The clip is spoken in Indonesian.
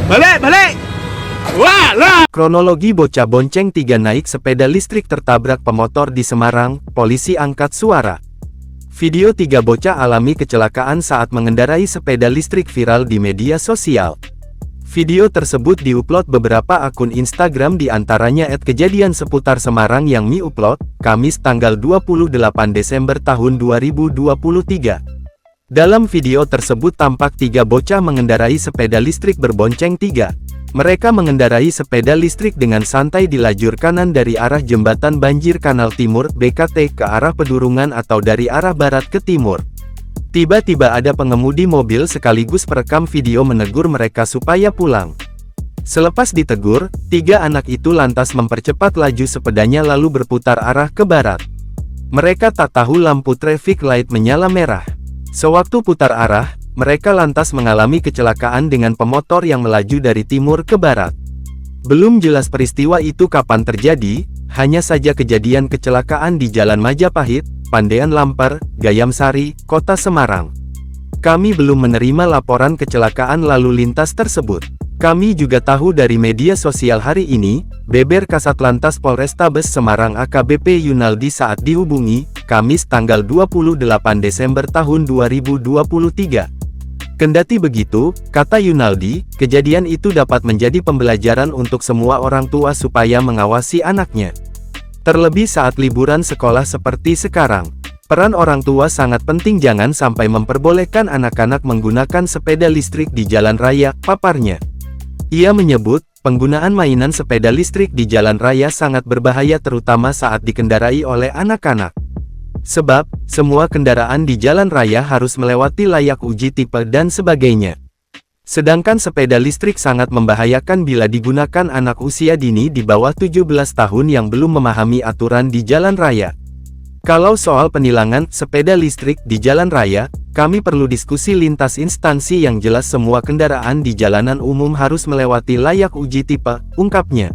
Balik, balik. Wah, lah. Kronologi bocah bonceng 3 naik sepeda listrik tertabrak pemotor di Semarang, polisi angkat suara. Video 3 bocah alami kecelakaan saat mengendarai sepeda listrik viral di media sosial. Video tersebut diupload beberapa akun Instagram di antaranya @kejadian seputar Semarang yang mi-upload, Kamis tanggal 28 Desember tahun 2023. Dalam video tersebut tampak 3 bocah mengendarai sepeda listrik berbonceng 3. Mereka mengendarai sepeda listrik dengan santai di lajur kanan dari arah Jembatan Banjir Kanal Timur (BKT) ke arah Pedurungan atau dari arah barat ke timur. Tiba-tiba ada pengemudi mobil sekaligus perekam video menegur mereka supaya pulang. Selepas ditegur, 3 anak itu lantas mempercepat laju sepedanya lalu berputar arah ke barat. Mereka tak tahu lampu traffic light menyala merah. Sewaktu putar arah, mereka lantas mengalami kecelakaan dengan pemotor yang melaju dari timur ke barat. Belum jelas peristiwa itu kapan terjadi, hanya saja kejadian kecelakaan di Jalan Majapahit, Pandean Lamper, Gayam Sari, Kota Semarang. Kami belum menerima laporan kecelakaan lalu lintas tersebut. Kami juga tahu dari media sosial hari ini, beber Kasatlantas Polrestabes Semarang AKBP Yunaldi saat dihubungi, Kamis tanggal 28 Desember tahun 2023. Kendati begitu, kata Yunaldi, kejadian itu dapat menjadi pembelajaran untuk semua orang tua supaya mengawasi anaknya. Terlebih saat liburan sekolah seperti sekarang. Peran orang tua sangat penting, jangan sampai memperbolehkan anak-anak menggunakan sepeda listrik di jalan raya, paparnya. Ia menyebut, penggunaan mainan sepeda listrik di jalan raya sangat berbahaya terutama saat dikendarai oleh anak-anak. Sebab, semua kendaraan di jalan raya harus melewati layak uji tipe dan sebagainya. Sedangkan sepeda listrik sangat membahayakan bila digunakan anak usia dini di bawah 17 tahun yang belum memahami aturan di jalan raya. Kalau soal penilangan sepeda listrik di jalan raya, kami perlu diskusi lintas instansi yang jelas semua kendaraan di jalanan umum harus melewati layak uji tipe, ungkapnya.